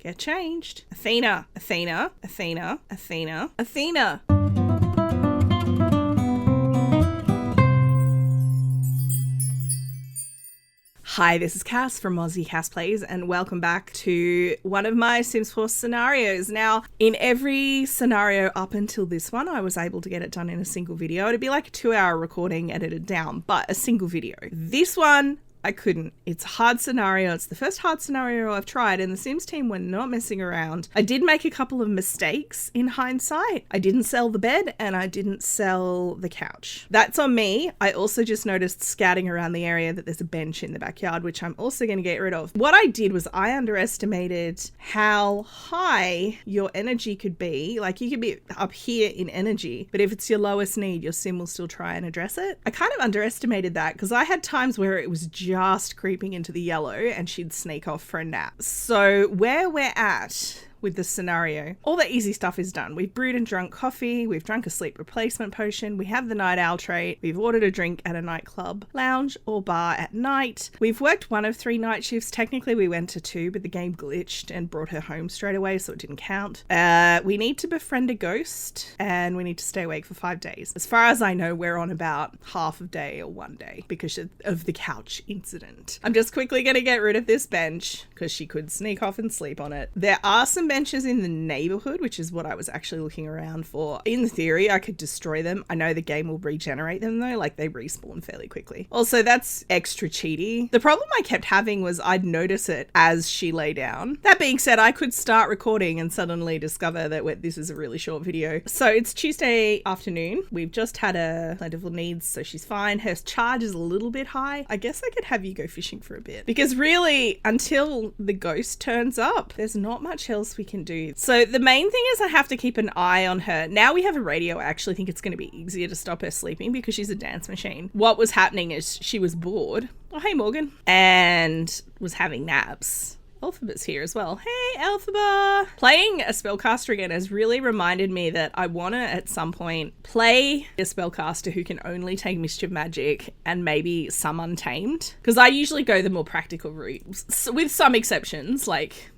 Get changed. Athena, Athena, Athena, Athena, Athena. Hi, this is Cass from Aussie Cass Plays, and welcome back to one of my Sims 4 scenarios. Now, in every scenario up until this one, I was able to get it done in a single video. It'd be like a 2-hour recording edited down, but a single video. This one, I couldn't. It's a hard scenario. It's the first hard scenario I've tried, and the Sims team were not messing around. I did make a couple of mistakes in hindsight. I didn't sell the bed and I didn't sell the couch. That's on me. I also just noticed scouting around the area that there's a bench in the backyard, which I'm also going to get rid of. What I did was I underestimated how high your energy could be. Like, you could be up here in energy, but if it's your lowest need, your Sim will still try and address it. I kind of underestimated that because I had times where it was just creeping into the yellow and she'd sneak off for a nap. So where we're at with the scenario, all the easy stuff is done. We've brewed and drunk coffee, we've drunk a sleep replacement potion, we have the night owl trait, we've ordered a drink at a nightclub, lounge or bar at night. We've worked one of 3 night shifts. Technically we went to 2, but the game glitched and brought her home straight away, so it didn't count. We need to befriend a ghost and we need to stay awake for 5 days. As far as I know, we're on about half a day or 1 day because of the couch incident. I'm just quickly going to get rid of this bench because she could sneak off and sleep on it. There are some benches in the neighborhood, which is what I was actually looking around for. In theory, I could destroy them. I know the game will regenerate them though, like they respawn fairly quickly. Also, that's extra cheaty. The problem I kept having was I'd notice it as she lay down. That being said, I could start recording and suddenly discover that this is a really short video. So it's Tuesday afternoon. We've just had a plentiful needs, so she's fine. Her charge is a little bit high. I guess I could have you go fishing for a bit because really, until the ghost turns up, there's not much else we can do. So the main thing is I have to keep an eye on her. Now we have a radio. I actually think it's going to be easier to stop her sleeping because she's a dance machine. What was happening is she was bored. Oh, hey, Morgan. And was having naps. Elphaba's here as well. Hey, Elphaba! Playing a spellcaster again has really reminded me that I want to, at some point, play a spellcaster who can only take mischief magic and maybe some untamed. Because I usually go the more practical route, with some exceptions, like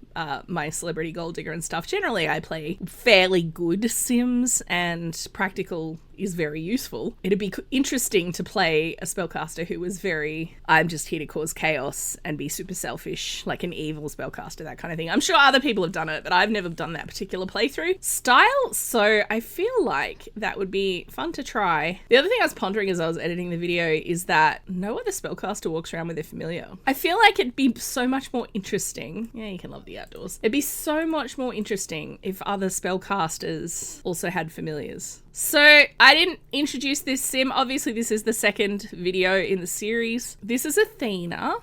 my celebrity gold digger and stuff. Generally, I play fairly good Sims, and practical is very useful. It'd be interesting to play a spellcaster who was very, I'm just here to cause chaos and be super selfish, like an evil spellcaster, that kind of thing. I'm sure other people have done it, but I've never done that particular playthrough style, so I feel like that would be fun to try. The other thing I was pondering as I was editing the video is that no other spellcaster walks around with their familiar. I feel like it'd be so much more interesting. Yeah, you can love the outdoors. It'd be so much more interesting if other spellcasters also had familiars. So I didn't introduce this Sim. Obviously, this is the second video in the series. This is Athena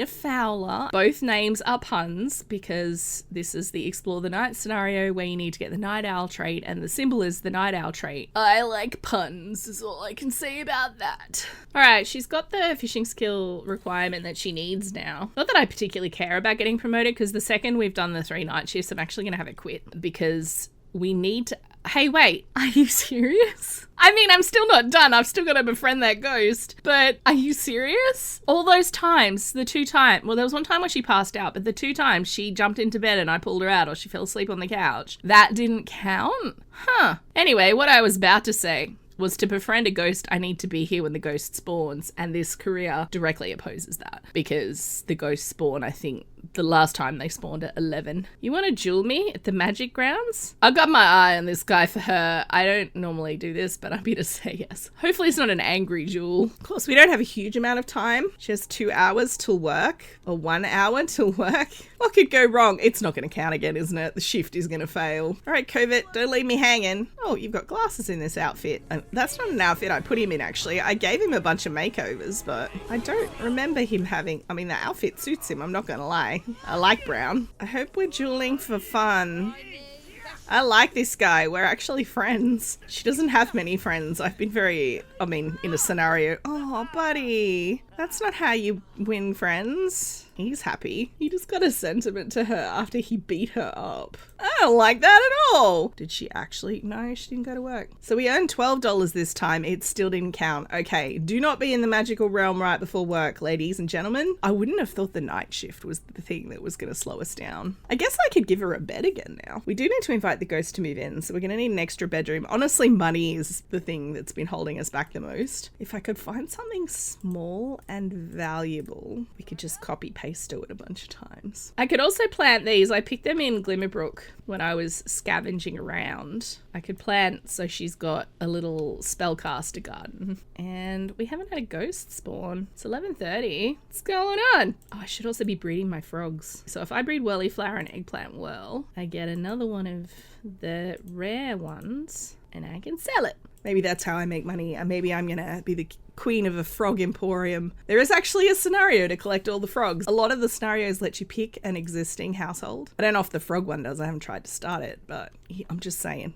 Fowler. Both names are puns because this is the Explore the Night scenario where you need to get the night owl trait, and the symbol is the night owl trait. I like puns is all I can say about that. All right, she's got the fishing skill requirement that she needs now. Not that I particularly care about getting promoted, because the second we've done the 3 night shifts, I'm actually going to have it quit because we need to... Hey, wait, are you serious? I mean, I'm still not done. I've still got to befriend that ghost, but are you serious? All those times, the 2 times, well, there was one time where she passed out, but the 2 times she jumped into bed and I pulled her out, or she fell asleep on the couch, that didn't count? Huh. Anyway, what I was about to say was to befriend a ghost, I need to be here when the ghost spawns, and this career directly opposes that because the ghosts spawn, I think, the last time they spawned at 11. You want to duel me at the magic grounds? I've got my eye on this guy for her. I don't normally do this, but I'm here to say yes. Hopefully it's not an angry duel. Of course, we don't have a huge amount of time. She has 2 hours till work, or 1 hour till work. What could go wrong? It's not going to count again, isn't it? The shift is going to fail. All right, Covert, don't leave me hanging. Oh, you've got glasses in this outfit. That's not an outfit I put him in, actually. I gave him a bunch of makeovers, but I don't remember him having... I mean, the outfit suits him, I'm not going to lie. I like brown. I hope we're dueling for fun. I like this guy. We're actually friends. She doesn't have many friends. I've been in a scenario. Oh, buddy. That's not how you win friends. He's happy. He just got a sentiment to her after he beat her up. don't like that at all. Did she actually? No, she didn't go to work. So we earned $12 this time. It still didn't count. Okay, do not be in the magical realm right before work, ladies and gentlemen. I wouldn't have thought the night shift was the thing that was going to slow us down. I guess I could give her a bed again now. We do need to invite the ghost to move in, so we're going to need an extra bedroom. Honestly, money is the thing that's been holding us back the most. If I could find something small and valuable, we could just copy paste it a bunch of times. I could also plant these. I picked them in Glimmerbrook when I was scavenging around. I could plant so she's got a little spellcaster garden. And we haven't had a ghost spawn. It's 11:30. What's going on? Oh, I should also be breeding my frogs. So if I breed Whirlyflower and Eggplant well, I get another one of the rare ones and I can sell it. Maybe that's how I make money. Maybe I'm gonna be the queen of a frog emporium. There is actually a scenario to collect all the frogs. A lot of the scenarios let you pick an existing household. I don't know if the frog one does. I haven't tried to start it, but I'm just saying.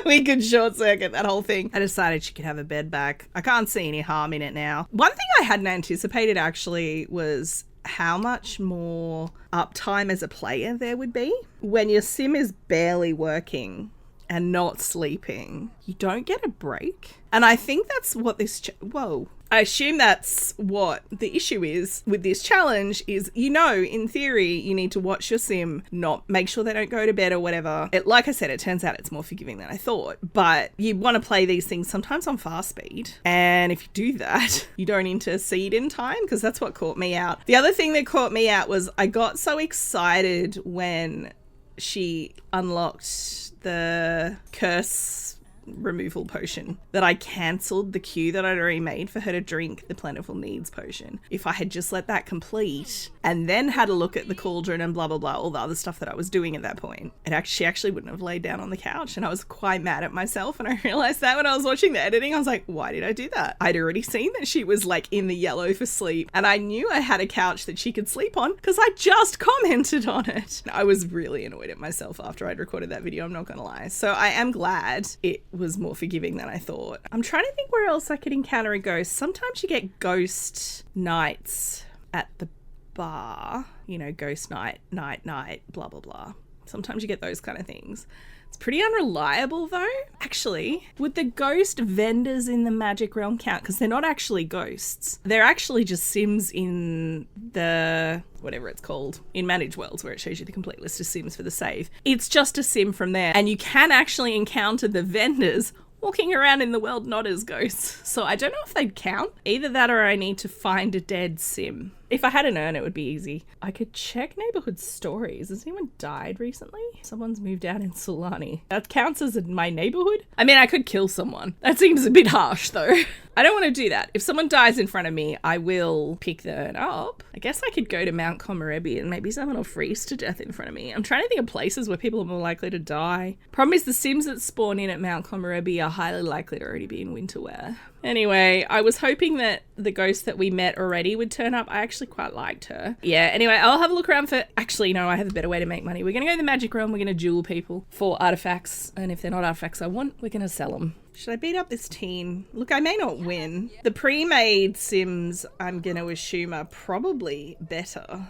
We could short circuit that whole thing. I decided she could have a bed back. I can't see any harm in it now. One thing I hadn't anticipated actually was how much more uptime as a player there would be. When your sim is barely working and not sleeping, you don't get a break. And I think that's what this... Whoa. I assume that's what the issue is with this challenge is, you know, in theory, you need to watch your sim, not make sure they don't go to bed or whatever. Like I said, it turns out it's more forgiving than I thought. But you want to play these things sometimes on fast speed. And if you do that, you don't intercede in time, because that's what caught me out. The other thing that caught me out was I got so excited when she unlocked the curse removal potion that I cancelled the queue that I'd already made for her to drink the plentiful needs potion. If I had just let that complete and then had a look at the cauldron and blah blah blah, all the other stuff that I was doing at that point, she actually wouldn't have laid down on the couch. And I was quite mad at myself, and I realized that when I was watching the editing. I was like, why did I do that? I'd already seen that she was like in the yellow for sleep, and I knew I had a couch that she could sleep on because I just commented on it. I was really annoyed at myself after I'd recorded that video, I'm not gonna lie. So I am glad it was more forgiving than I thought. I'm trying to think where else I could encounter a ghost. Sometimes you get ghost nights at the bar, you know, ghost night, blah blah blah. Sometimes you get those kind of things. It's pretty unreliable though. Actually, would the ghost vendors in the magic realm count? Because they're not actually ghosts. They're actually just sims in the, whatever it's called, in Managed Worlds, where it shows you the complete list of sims for the save. It's just a sim from there. And you can actually encounter the vendors walking around in the world not as ghosts. So I don't know if they'd count. Either that or I need to find a dead sim. If I had an urn, it would be easy. I could check neighborhood stories. Has anyone died recently? Someone's moved out in Solani. That counts as my neighborhood? I mean, I could kill someone. That seems a bit harsh though. I don't want to do that. If someone dies in front of me, I will pick the urn up. I guess I could go to Mount Komorebi and maybe someone will freeze to death in front of me. I'm trying to think of places where people are more likely to die. Problem is the sims that spawn in at Mount Komorebi are highly likely to already be in winter wear. Anyway, I was hoping that the ghost that we met already would turn up. I actually quite liked her. Yeah, anyway, I'll have a look around for... Actually, no, I have a better way to make money. We're going to go to the magic realm. We're going to jewel people for artifacts. And if they're not artifacts I want, we're going to sell them. Should I beat up this teen? Look, I may not win. The pre-made sims, I'm going to assume, are probably better.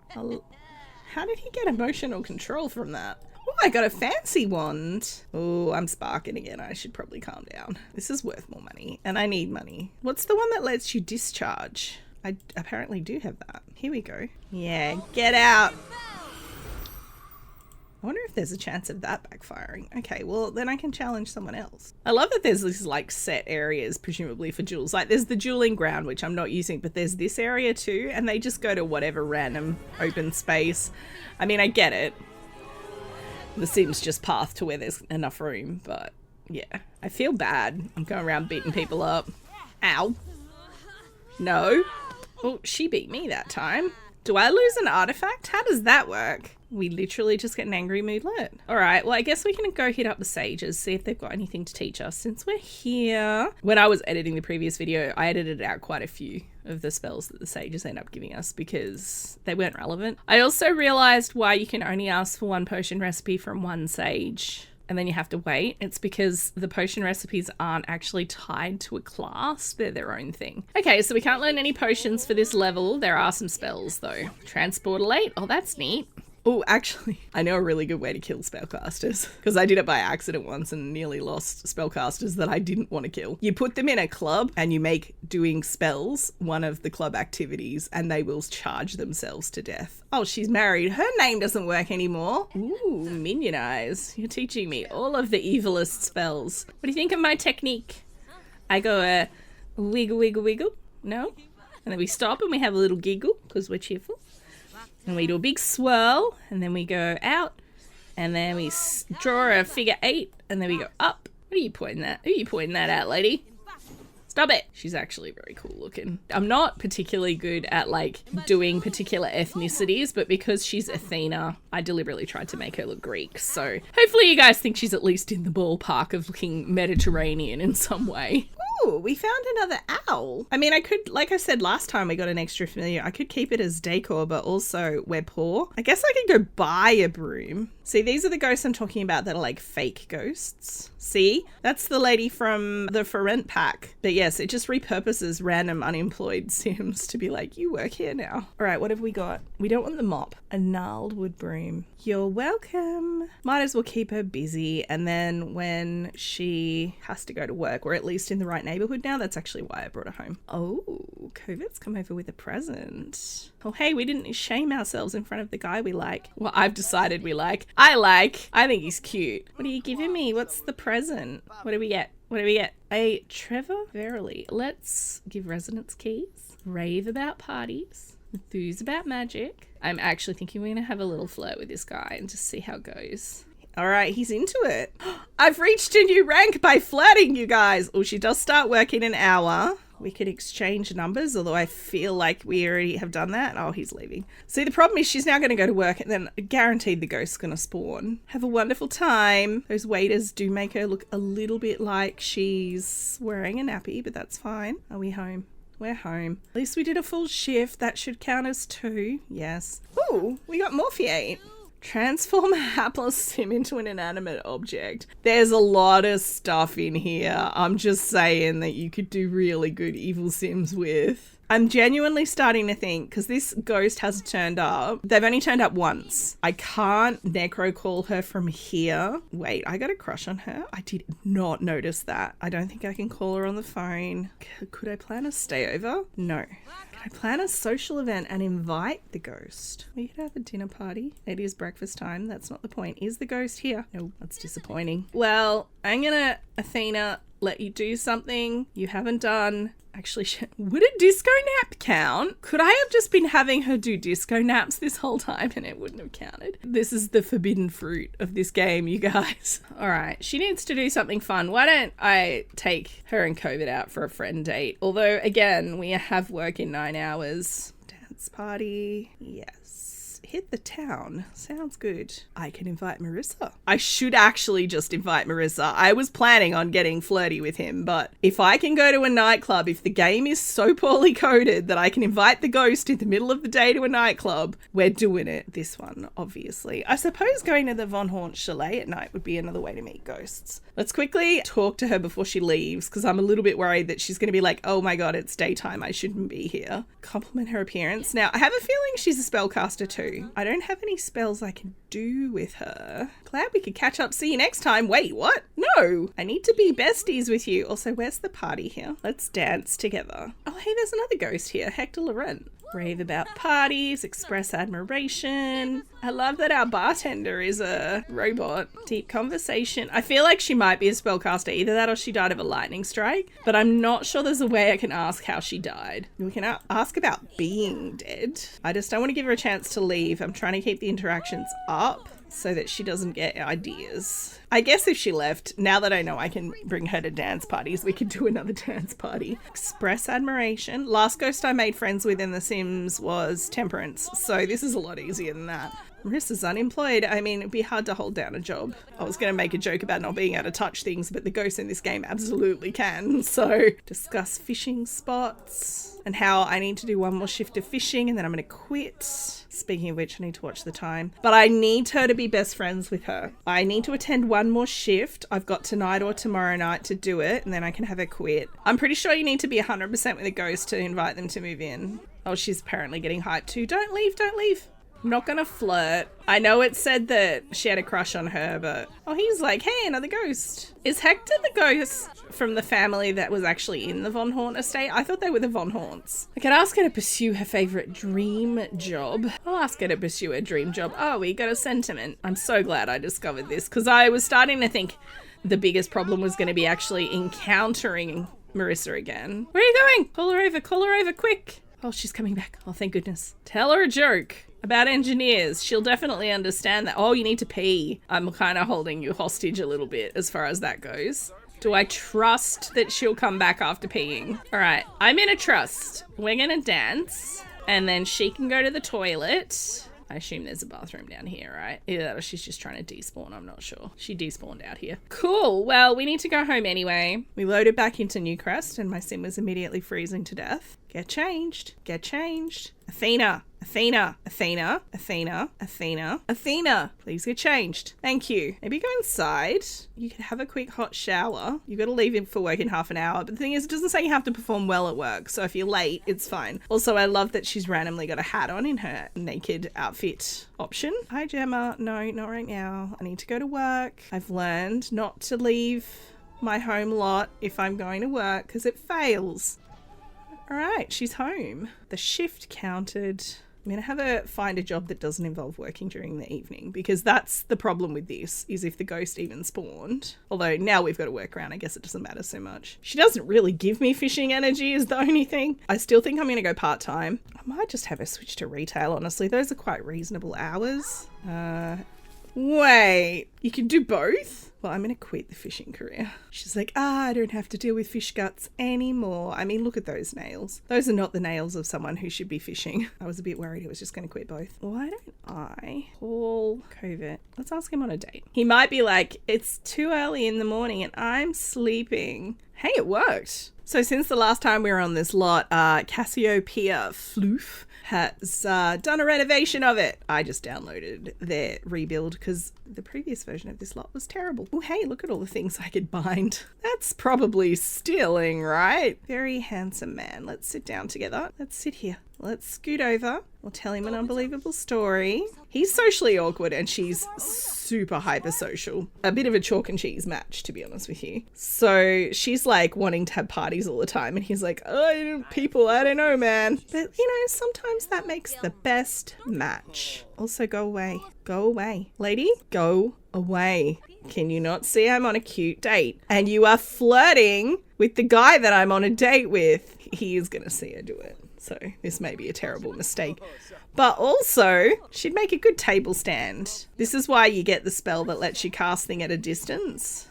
How did he get emotional control from that? Oh, I got a fancy wand. Oh, I'm sparking again. I should probably calm down. This is worth more money, and I need money. What's the one that lets you discharge? I apparently do have that. Here we go. Yeah, get out. I wonder if there's a chance of that backfiring. Okay, well, then I can challenge someone else. I love that there's these, like, set areas, presumably for jewels. Like, there's the dueling ground, which I'm not using, but there's this area too, and they just go to whatever random open space. I mean, I get it. The sims just path to where there's enough room, but yeah. I feel bad. I'm going around beating people up. Ow. No. Oh, she beat me that time. Do I lose an artifact? How does that work? We literally just get an angry moodlet. All right, well, I guess we can go hit up the sages, see if they've got anything to teach us since we're here. When I was editing the previous video, I edited out quite a few of the spells that the sages end up giving us because they weren't relevant. I also realized why you can only ask for one potion recipe from one sage and then you have to wait. It's because the potion recipes aren't actually tied to a class. They're their own thing. Okay, so we can't learn any potions for this level. There are some spells though. Transportalate. Oh, that's neat. Oh, actually, I know a really good way to kill spellcasters because I did it by accident once and nearly lost spellcasters that I didn't want to kill. You put them in a club and you make doing spells one of the club activities and they will charge themselves to death. Oh, she's married. Her name doesn't work anymore. Ooh, minion eyes. You're teaching me all of the evilest spells. What do you think of my technique? I go wiggle, wiggle, wiggle. No? And then we stop and we have a little giggle because we're cheerful. And we do a big swirl, and then we go out, and then we draw a figure 8, and then we go up. What are you pointing at? Who are you pointing that at, lady? Stop it. She's actually very cool looking. I'm not particularly good at like doing particular ethnicities, but because she's Athena, I deliberately tried to make her look Greek. So hopefully you guys think she's at least in the ballpark of looking Mediterranean in some way. Ooh, we found another owl. I mean, I could, like I said last time we got an extra familiar, I could keep it as decor, but also we're poor. I guess I could go buy a broom. See, these are the ghosts I'm talking about that are like fake ghosts. See? That's the lady from the For Rent pack. But yes, it just repurposes random unemployed Sims to be like, you work here now. All right, what have we got? We don't want the mop. A gnarled wood broom. You're welcome. Might as well keep her busy. And then when she has to go to work, or at least in the right neighborhood now, that's actually why I brought her home. Oh, COVID's come over with a present. Oh, hey, we didn't shame ourselves in front of the guy we like. Well, I've decided we like. I think he's cute. What are you giving me? What's the present? What do we get? What do we get? A Trevor Verily. Let's give residence keys. Rave about parties. Enthuse about magic. I'm actually thinking we're going to have a little flirt with this guy and just see how it goes. All right, he's into it. I've reached a new rank by flirting, you guys. Oh, she does start work in an hour. We could exchange numbers, although I feel like we already have done that. Oh, he's leaving. See, the problem is she's now going to go to work and then guaranteed the ghost's going to spawn. Have a wonderful time. Those waiters do make her look a little bit like she's wearing a nappy, but that's fine. Are we home? We're home. At least we did a full shift. That should count as 2. Yes. Ooh, we got Morphiate. Transform a hapless sim into an inanimate object. There's a lot of stuff in here. I'm just saying that you could do really good evil sims with. I'm genuinely starting to think, because this ghost hasn't turned up. They've only turned up once. I can't necro call her from here. Wait, I got a crush on her? I did not notice that. I don't think I can call her on the phone. Could I plan a stay over? No. Can I plan a social event and invite the ghost? We could have a dinner party. It is breakfast time. That's not the point. Is the ghost here? No, that's disappointing. Well, I'm gonna, Athena, let you do something you haven't done. Actually, would a disco nap count? Could I have just been having her do disco naps this whole time and it wouldn't have counted? This is the forbidden fruit of this game, you guys. All right, she needs to do something fun. Why don't I take her and COVID out for a friend date? Although, again, we have work in 9 hours. Dance party. Yes. Hit the town. Sounds good. I can invite Marissa. I should actually just invite Marissa. I was planning on getting flirty with him, but if I can go to a nightclub, if the game is so poorly coded that I can invite the ghost in the middle of the day to a nightclub, we're doing it. This one, obviously. I suppose going to the Von Horn Chalet at night would be another way to meet ghosts. Let's quickly talk to her before she leaves, because I'm a little bit worried that she's going to be like, oh my god, it's daytime, I shouldn't be here. Compliment her appearance. Now, I have a feeling she's a spellcaster too. I don't have any spells I can do with her. Glad we could catch up. See you next time. Wait, what? No, I need to be besties with you. Also, where's the party here? Let's dance together. Oh, hey, there's another ghost here. Hector Laurent. Rave about parties, express admiration. I love that our bartender is a robot. Deep conversation. I feel like she might be a spellcaster. Either that or she died of a lightning strike, but I'm not sure there's a way I can ask how she died. We can ask about being dead. I just don't want to give her a chance to leave. I'm trying to keep the interactions up so that she doesn't get ideas. I guess if she left, now that I know I can bring her to dance parties, we could do another dance party. Express admiration. Last ghost I made friends with in The Sims was Temperance, so this is a lot easier than that. Marissa's unemployed. I mean, it'd be hard to hold down a job. I was going to make a joke about not being able to touch things, but the ghosts in this game absolutely can. So, discuss fishing spots and how I need to do one more shift of fishing and then I'm going to quit. Speaking of which, I need to watch the time. But I need her to be best friends with her. I need to attend one more shift. I've got tonight or tomorrow night to do it, and then I can have her quit. I'm pretty sure you need to be 100% with a ghost to invite them to move in. Oh, she's apparently getting hyped too. Don't leave, don't leave. I'm not gonna flirt. I know it said that she had a crush on her, but... Oh, he's like, hey, another ghost. Is Hector the ghost from the family that was actually in the Von Horn estate? I thought they were the Von Horns. I could ask her to pursue her favourite dream job. I'll ask her to pursue her dream job. Oh, we got a sentiment. I'm so glad I discovered this, because I was starting to think the biggest problem was going to be actually encountering Marissa again. Where are you going? Call her over, quick. Oh, she's coming back. Oh, thank goodness. Tell her a joke about engineers. She'll definitely understand that. Oh, you need to pee. I'm kind of holding you hostage a little bit as far as that goes. Do I trust that she'll come back after peeing? All right, I'm in a trust. We're gonna dance and then she can go to the toilet. I assume there's a bathroom down here, right? Either that or she's just trying to despawn, I'm not sure. She despawned out here. Cool, well, we need to go home anyway. We loaded back into Newcrest and my sim was immediately freezing to death. Get changed, get changed. Athena, Athena, Athena, Athena, Athena, Athena. Please get changed. Thank you. Maybe go inside. You could have a quick hot shower. You got to leave for work in half an hour. But the thing is, it doesn't say you have to perform well at work. So if you're late, it's fine. Also, I love that she's randomly got a hat on in her naked outfit option. Hi, Gemma. No, not right now. I need to go to work. I've learned not to leave my home lot if I'm going to work because it fails. All right, she's home. The shift counted. I'm going to have her find a job that doesn't involve working during the evening because that's the problem with this, is if the ghost even spawned. Although now we've got to work around, I guess it doesn't matter so much. She doesn't really give me fishing energy is the only thing. I still think I'm going to go part-time. I might just have her switch to retail, honestly. Those are quite reasonable hours. Wait, you can do both? Well, I'm going to quit the fishing career. She's like, I don't have to deal with fish guts anymore. I mean, look at those nails. Those are not the nails of someone who should be fishing. I was a bit worried he was just going to quit both. Why don't I call Covert? Let's ask him on a date. He might be like, it's too early in the morning and I'm sleeping. Hey, it worked. So since the last time we were on this lot, Cassiopeia Floof has done a renovation of it. I just downloaded their rebuild because the previous version of this lot was terrible. Oh, hey, look at all the things I could bind. That's probably stealing, right? Very handsome man. Let's sit down together. Let's sit here. Let's scoot over. We'll tell him an unbelievable story. He's socially awkward and she's super hypersocial. A bit of a chalk and cheese match, to be honest with you. So she's like wanting to have parties all the time and he's like, oh, people, I don't know, man. But, you know, sometimes that makes the best match. Also, go away. Go away. Lady, go away. Can you not see I'm on a cute date? And you are flirting with the guy that I'm on a date with. He is going to see her do it. So this may be a terrible mistake. But also, she'd make a good table stand. This is why you get the spell that lets you cast thing at a distance.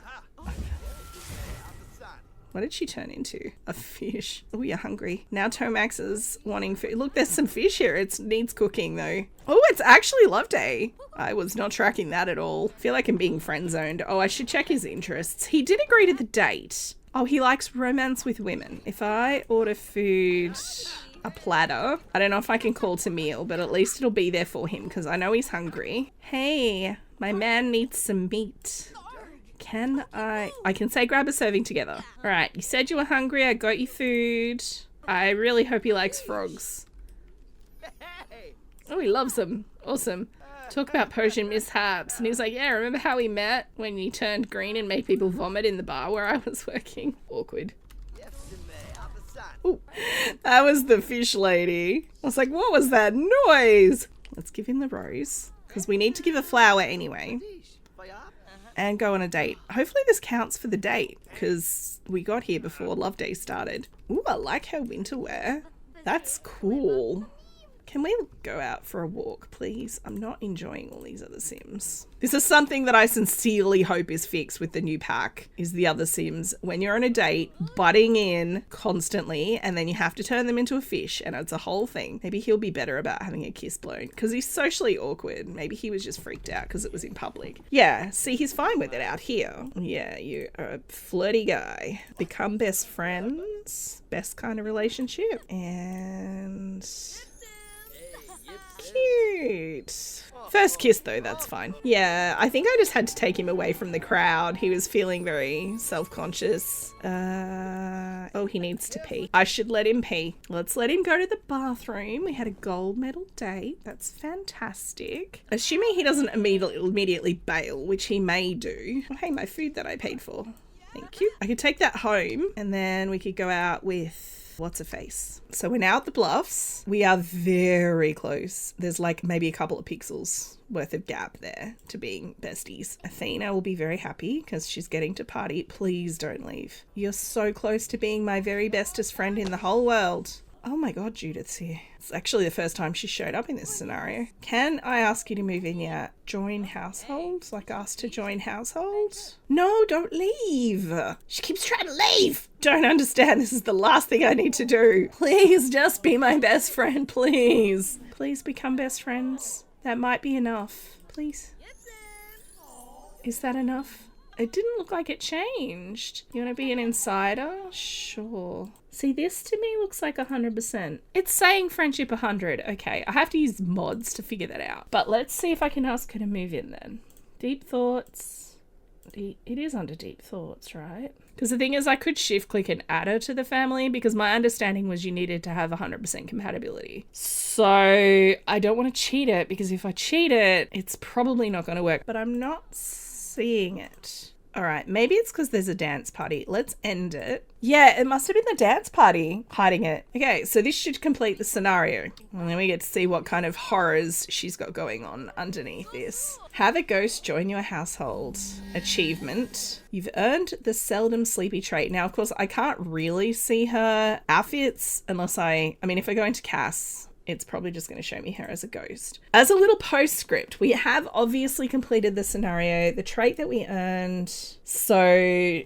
What did she turn into? A fish. Oh, you're hungry. Now Tomax is wanting food. Look, there's some fish here. It needs cooking though. Oh, it's actually Love Day. I was not tracking that at all. I feel like I'm being friend zoned. Oh, I should check his interests. He did agree to the date. Oh, he likes romance with women. If I order food... a platter. I don't know if I can call to meal, but at least it'll be there for him because I know he's hungry. Hey, my man needs some meat. Can I can say grab a serving together. All right, you said you were hungry. I got you food. I really hope he likes frogs. Oh, he loves them. Awesome. Talk about potion mishaps. And he was like, yeah, remember how we met when you turned green and made people vomit in the bar where I was working? Awkward. Ooh, that was the fish lady. I was like, what was that noise? Let's give him the rose because we need to give a flower anyway and go on a date. Hopefully this counts for the date because we got here before Love Day started. Ooh, I like her winter wear. That's cool. Can we go out for a walk, please? I'm not enjoying all these other Sims. This is something that I sincerely hope is fixed with the new pack, is the other Sims. When you're on a date, butting in constantly, and then you have to turn them into a fish, and it's a whole thing. Maybe he'll be better about having a kiss blown, because he's socially awkward. Maybe he was just freaked out because it was in public. Yeah, see, he's fine with it out here. Yeah, you are a flirty guy. Become best friends. Best kind of relationship. And... cute. First kiss though, that's fine. Yeah, I think I just had to take him away from the crowd. He was feeling very self-conscious. Oh, he needs to pee. I should let him pee. Let's let him go to the bathroom. We had a gold medal date. That's fantastic. Assuming he doesn't immediately bail, which he may do. Oh, hey, my food that I paid for. Thank you. I could take that home and then we could go out with what's her face. So we're now at the Bluffs. We are very close. There's like maybe a couple of pixels worth of gap there to being besties. Athena will be very happy because she's getting to party. Please don't leave. You're so close to being my very bestest friend in the whole world. Oh my god, Judith's here. It's actually the first time she showed up in this scenario. Can I ask you to move in yet? Join household? Like ask to join household? No, don't leave. She keeps trying to leave. Don't understand. This is the last thing I need to do. Please just be my best friend, please. Please become best friends. That might be enough. Please. Is that enough? It didn't look like it changed. You want to be an insider? Sure. See, this to me looks like 100%. It's saying friendship 100. Okay, I have to use mods to figure that out. But let's see if I can ask her to move in then. Deep thoughts. It is under deep thoughts, right? Because the thing is, I could shift click and add her to the family because my understanding was you needed to have 100% compatibility. So I don't want to cheat it because if I cheat it, it's probably not going to work. But I'm not seeing it. All right, maybe it's because there's a dance party. Let's end it. Yeah, it must have been the dance party hiding it. Okay, so this should complete the scenario. And then we get to see what kind of horrors she's got going on underneath this. Have a ghost join your household. Achievement. You've earned the seldom sleepy trait. Now, of course, I can't really see her outfits unless I mean, if I go into Cass, it's probably just going to show me her as a ghost. As a little postscript, we have obviously completed the scenario, the trait that we earned. So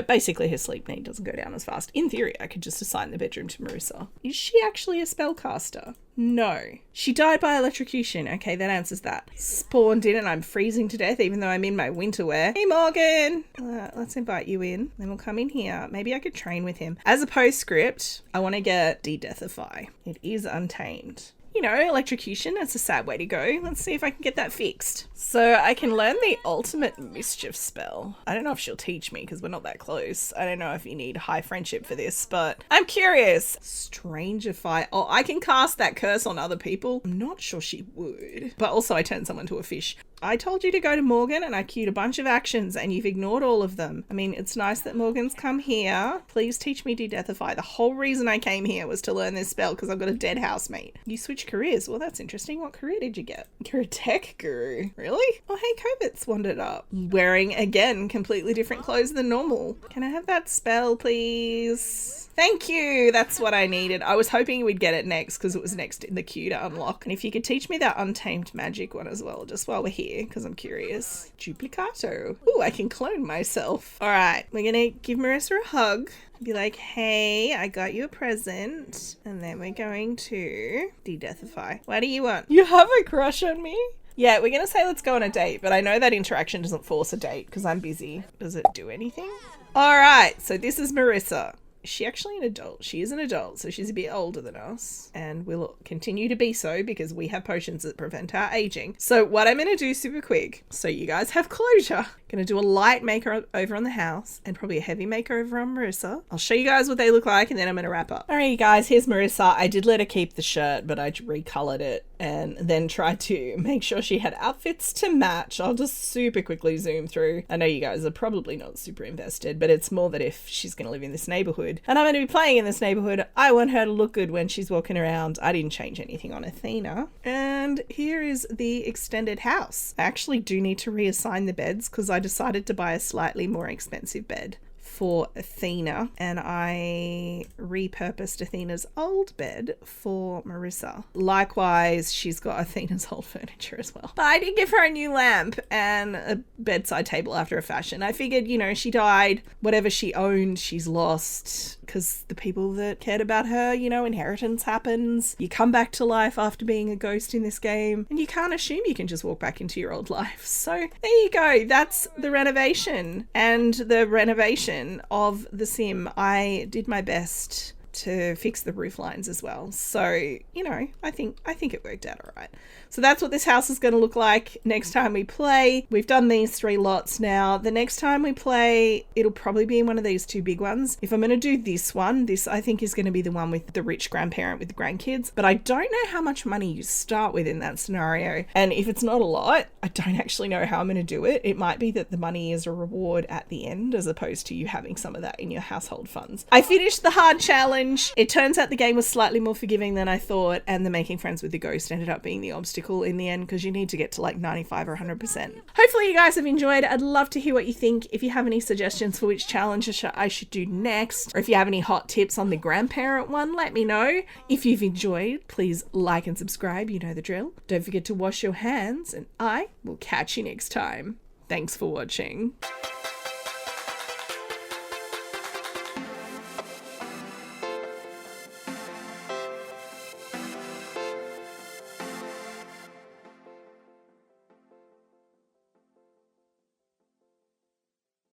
basically her sleep need doesn't go down as fast. In theory, I could just assign the bedroom to Marissa. Is she actually a spellcaster? No. She died by electrocution. Okay, that answers that. Spawned in and I'm freezing to death even though I'm in my winter wear. Hey, Morgan! Let's invite you in. Then we'll come in here. Maybe I could train with him. As a postscript, I want to get de-deathify. It is untamed. You know, electrocution, that's a sad way to go. Let's see if I can get that fixed. So I can learn the ultimate mischief spell. I don't know if she'll teach me because we're not that close. I don't know if you need high friendship for this, but I'm curious. Strangify. Oh, I can cast that curse on other people. I'm not sure she would. But also I turned someone to a fish. I told you to go to Morgan and I queued a bunch of actions and you've ignored all of them. I mean, it's nice that Morgan's come here. Please teach me de-deathify. The whole reason I came here was to learn this spell because I've got a dead housemate. You switch careers. Well, that's interesting. What career did you get? You're a tech guru. Really? Oh, hey, Kovitz wandered up. Wearing, again, completely different clothes than normal. Can I have that spell, please? Thank you. That's what I needed. I was hoping we'd get it next because it was next in the queue to unlock. And if you could teach me that untamed magic one as well, just while we're here, because I'm curious. Duplicato. Ooh, I can clone myself. All right, we're going to give Marissa a hug. Be like, hey, I got you a present. And then we're going to de-deathify. What do you want? You have a crush on me? Yeah, we're going to say let's go on a date, but I know that interaction doesn't force a date because I'm busy. Does it do anything? All right, so this is Marissa. Is she actually an adult? She is an adult, so she's a bit older than us and will continue to be so because we have potions that prevent our aging. So what I'm going to do super quick, so you guys have closure, going to do a light makeover on the house and probably a heavy makeover on Marissa. I'll show you guys what they look like and then I'm going to wrap up. All right, you guys, here's Marissa. I did let her keep the shirt, but I recolored it and then tried to make sure she had outfits to match. I'll just super quickly zoom through. I know you guys are probably not super invested, but it's more that if she's going to live in this neighborhood and I'm going to be playing in this neighborhood, I want her to look good when she's walking around. I didn't change anything on Athena. And here is the extended house. I actually do need to reassign the beds because I decided to buy a slightly more expensive bed for Athena and I repurposed Athena's old bed for Marissa. Likewise, she's got Athena's old furniture as well. But I did give her a new lamp and a bedside table after a fashion. I figured, you know, she died, whatever she owned, she's lost because the people that cared about her, you know, inheritance happens. You come back to life after being a ghost in this game and you can't assume you can just walk back into your old life. So there you go. That's the renovation and the renovation of The Sim. I did my best to fix the roof lines as well. So, you know, I think it worked out all right. So that's what this house is going to look like next time we play. We've done these 3 lots now. The next time we play, it'll probably be in one of these 2 big ones. If I'm going to do this one, this I think is going to be the one with the rich grandparent with the grandkids. But I don't know how much money you start with in that scenario. And if it's not a lot, I don't actually know how I'm going to do it. It might be that the money is a reward at the end as opposed to you having some of that in your household funds. I finished the hard challenge. It turns out the game was slightly more forgiving than I thought, and the making friends with the ghost ended up being the obstacle in the end because you need to get to like 95 or 100%. Hopefully you guys have enjoyed. I'd love to hear what you think. If you have any suggestions for which challenge I should do next, or if you have any hot tips on the grandparent one, let me know. If you've enjoyed, please like and subscribe. You know the drill. Don't forget to wash your hands, and I will catch you next time. Thanks for watching.